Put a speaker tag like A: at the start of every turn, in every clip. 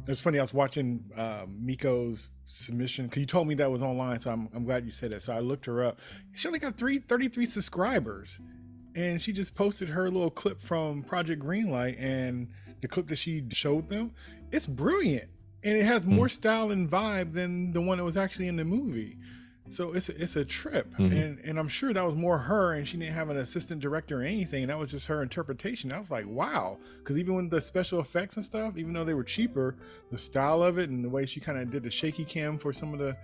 A: It's funny. I was watching Miko's submission because you told me that was online, so I'm glad you said that. So I looked her up. She only got 33 subscribers, and she just posted her little clip from Project Greenlight, and the clip that she showed them, it's brilliant, and it has more style and vibe than the one that was actually in the movie. So it's a trip, and I'm sure that was more her, and she didn't have an assistant director or anything. That was just her interpretation. I was like, wow, because even with the special effects and stuff, even though they were cheaper, the style of it and the way she kind of did the shaky cam for some of the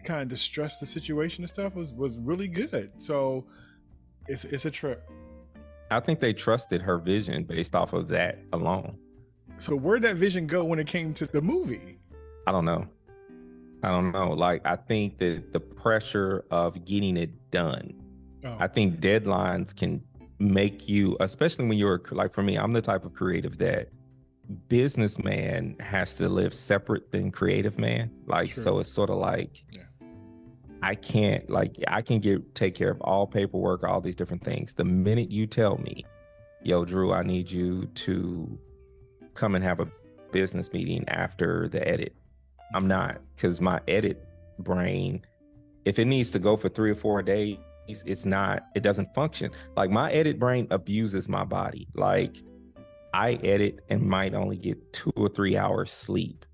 A: kind of distress the situation and stuff was really good. So it's a trip.
B: I think they trusted her vision based off of that alone.
A: So where'd that vision go when it came to the movie?
B: I don't know. Like, I think that the pressure of getting it done, I think deadlines can make you, especially when you're like, for me, I'm the type of creative that businessman has to live separate than creative man. Like, so it's sort of like, I can take care of all paperwork, all these different things. The minute you tell me, yo, Drew, I need you to come and have a business meeting after the edit, I'm not, because my edit brain, if it needs to go for 3 or 4 days, it doesn't function. Like, my edit brain abuses my body. Like, I edit and might only get 2 or 3 hours sleep.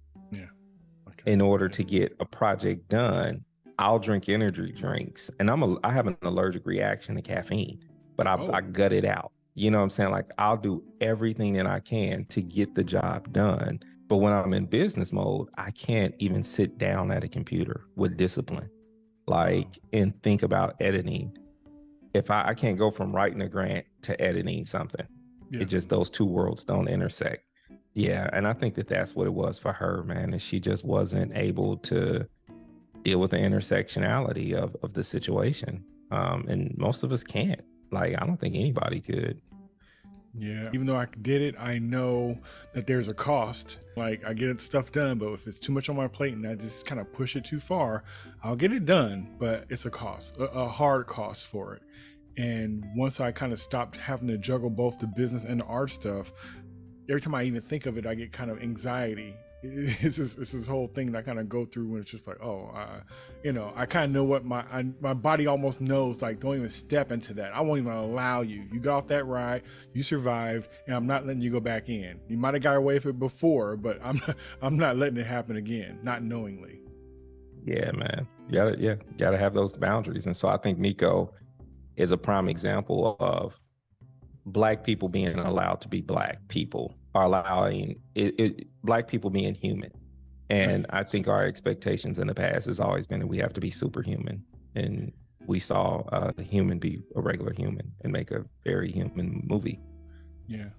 B: In order to get a project done. I'll drink energy drinks, and I have an allergic reaction to caffeine, but I gut it out. You know what I'm saying? Like, I'll do everything that I can to get the job done. But when I'm in business mode, I can't even sit down at a computer with discipline, like, and think about editing. If I can't go from writing a grant to editing something, it just, those two worlds don't intersect. Yeah. And I think that that's what it was for her, man. And she just wasn't able to deal with the intersectionality of the situation. And most of us can't. Like, I don't think anybody could.
A: Yeah, even though I did it, I know that there's a cost. Like, I get stuff done, but if it's too much on my plate and I just kind of push it too far, I'll get it done, but it's a cost, a hard cost for it. And once I kind of stopped having to juggle both the business and the art stuff, every time I even think of it, I get kind of anxiety. It's this whole thing that I kind of go through when it's just like, I kind of know what my body almost knows, like, don't even step into that. I won't even allow you. You got off that ride, you survived, and I'm not letting you go back in. You might have got away with it before, but I'm not letting it happen again, not knowingly.
B: Yeah, man. You gotta have those boundaries. And so I think Miko is a prime example of Black people being allowed to be Black people, are allowing Black people being human. And I think our expectations in the past has always been that we have to be superhuman. And we saw a human be a regular human and make a very human movie.
A: Yeah.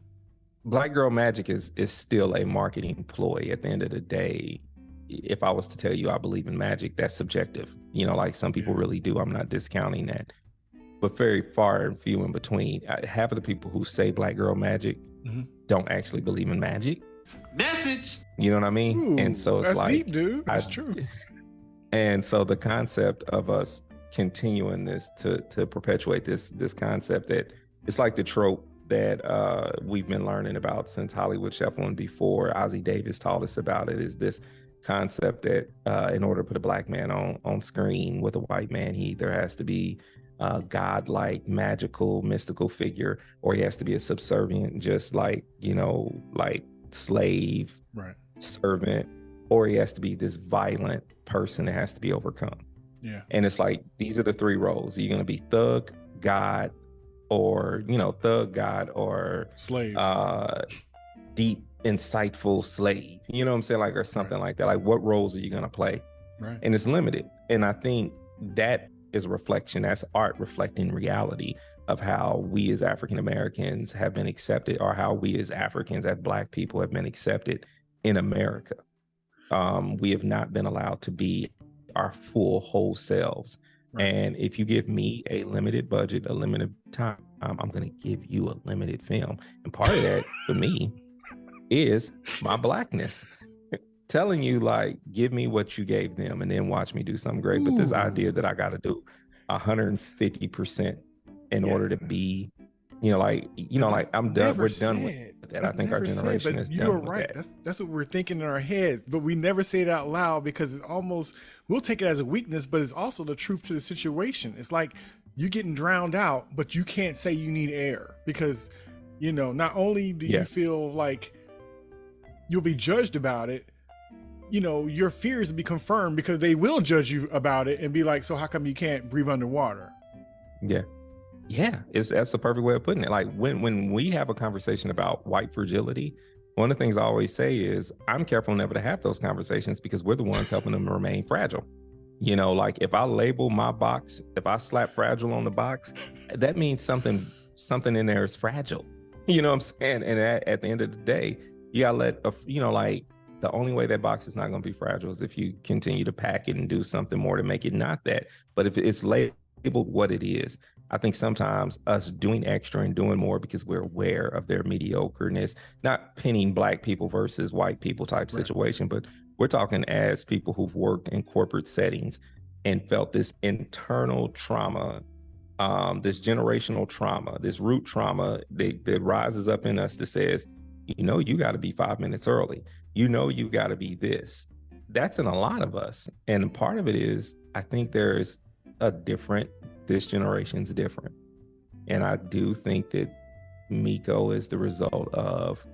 B: Black Girl Magic is still a marketing ploy. At the end of the day, if I was to tell you I believe in magic, that's subjective. You know, like, some people really do. I'm not discounting that. But very far and few in between. Half of the people who say Black Girl Magic don't actually believe in magic.
C: Message.
B: You know what I mean?
A: Ooh,
B: and so it's
A: that's
B: like,
A: deep, dude. That's true.
B: And so the concept of us continuing this to perpetuate this concept, that it's like the trope that we've been learning about since Hollywood Shuffle, and before Ozzie Davis taught us about it, is this concept that in order to put a Black man on screen with a white man, he either has to be godlike, magical, mystical figure, or he has to be a subservient, just like, like slave,
A: right,
B: servant, or he has to be this violent person that has to be overcome.
A: Yeah.
B: And it's like, these are the 3 roles. You're going to be thug, god, or,
A: slave,
B: deep, insightful slave. You know what I'm saying? Like, or something like that. Like, what roles are you going to play?
A: Right.
B: And it's limited. And I think that is a reflection, that's art reflecting reality of how we as African Americans have been accepted, or how we as Africans, as Black people, have been accepted in America. We have not been allowed to be our full whole selves. Right. And if you give me a limited budget, a limited time, I'm going to give you a limited film. And part of that for me is my Blackness. Telling you, like, give me what you gave them and then watch me do something great. But this idea that I got to do 150% in order to be, like, I'm done. We're done with with that. I think our generation is done
A: you're
B: with
A: right.
B: that.
A: That's what we're thinking in our heads, but we never say it out loud because it's almost, we'll take it as a weakness, but it's also the truth to the situation. It's like you getting drowned out, but you can't say you need air because, you know, not only do you feel like you'll be judged about it, you know, your fears will be confirmed because they will judge you about it and be like, so how come you can't breathe underwater?
B: Yeah, that's a perfect way of putting it. Like when we have a conversation about white fragility, one of the things I always say is I'm careful never to have those conversations because we're the ones helping them remain fragile. You know, like if I label my box, if I slap fragile on the box, that means something in there is fragile. You know what I'm saying? And at the end of the day, you gotta let, you know, like the only way that box is not going to be fragile is if you continue to pack it and do something more to make it not that. But if it's labeled what it is, I think sometimes us doing extra and doing more because we're aware of their mediocreness, not pinning Black people versus white people type situation, but we're talking as people who've worked in corporate settings and felt this internal trauma, this generational trauma, this root trauma that rises up in us that says, you know, you got to be 5 minutes early. You know, you got to be this. That's in a lot of us. And part of it is, I think there's this generation's different. And I do think that Miko is the result of,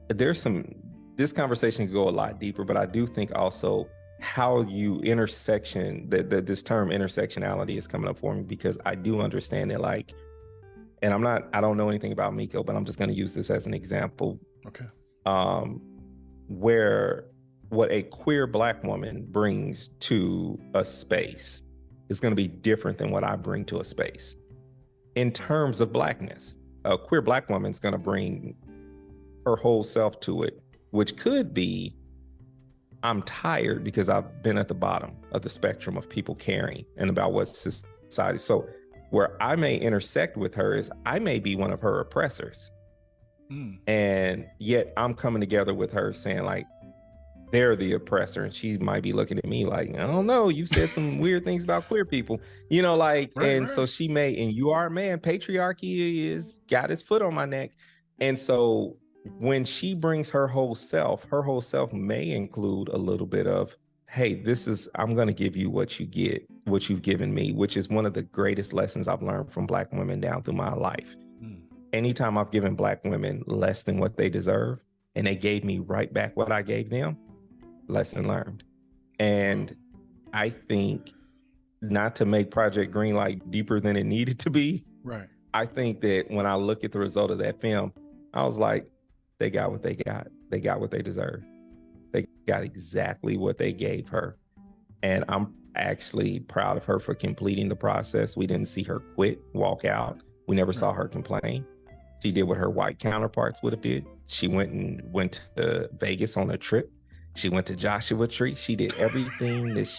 B: this conversation could go a lot deeper, but I do think also how you this term intersectionality is coming up for me because I do understand it, like, and I don't know anything about Miko, but I'm just going to use this as an example.
A: Okay.
B: Where what a queer Black woman brings to a space is going to be different than what I bring to a space. In terms of Blackness, a queer Black woman's going to bring her whole self to it, which could be, I'm tired because I've been at the bottom of the spectrum of people caring and about what society. So where I may intersect with her is I may be one of her oppressors. And yet I'm coming together with her saying like, they're the oppressor. And she might be looking at me like, I don't know, you said some weird things about queer people, you know, like, so she may, and you are a man, patriarchy is got its foot on my neck. And so when she brings her whole self may include a little bit of, hey, I'm going to give you what you've given me, which is one of the greatest lessons I've learned from Black women down through my life. Anytime I've given Black women less than what they deserve, and they gave me right back what I gave them, lesson learned. And I think, not to make Project Greenlight deeper than it needed to be, I think that when I look at the result of that film, I was like, they got what they got. They got what they deserved. They got exactly what they gave her. And I'm actually proud of her for completing the process. We didn't see her quit, walk out. We never saw her complain. She did what her white counterparts would have did. She went to Vegas on a trip. She went to Joshua Tree. She did everything that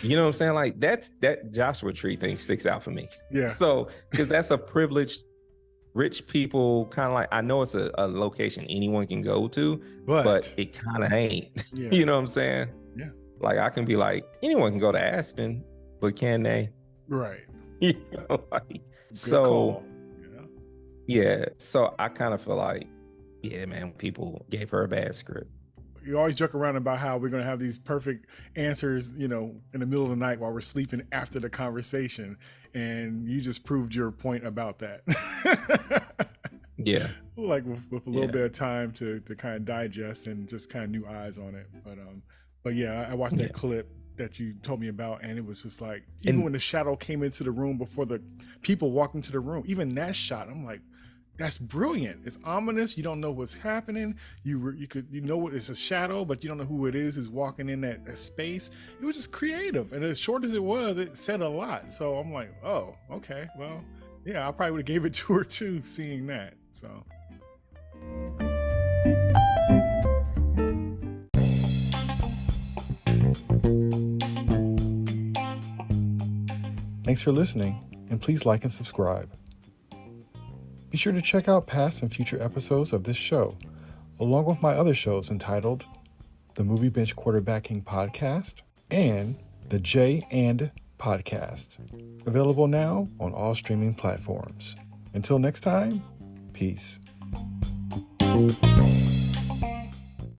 B: you know what I'm saying? Like that Joshua Tree thing sticks out for me.
A: Yeah.
B: So, because that's a privileged, rich people kind of like, I know it's a location anyone can go to, but it kind of ain't. Yeah. You know what I'm saying?
A: Yeah.
B: Like I can be like, anyone can go to Aspen, but can they?
A: Right.
B: You know, like,
A: good call.
B: Yeah. So I kind of feel like, yeah, man, people gave her a bad script.
A: You always joke around about how we're going to have these perfect answers, you know, in the middle of the night while we're sleeping after the conversation. And you just proved your point about that.
B: Yeah.
A: Like with a little bit of time to kind of digest and just kind of new eyes on it. But yeah, I watched that clip that you told me about, and it was just like, even when the shadow came into the room before the people walked into the room, even that shot, I'm like, that's brilliant. It's ominous. You don't know what's happening. You know it's a shadow, but you don't know who it is who's walking in that space. It was just creative, and as short as it was, it said a lot. So I'm like, oh, okay, well, yeah, I probably would have gave it to her too, seeing that. So. Thanks for listening, and please like and subscribe. Be sure to check out past and future episodes of this show, along with my other shows entitled The Movie Bench Quarterbacking Podcast and The Jay and Podcast, available now on all streaming platforms. Until next time, peace. Bye.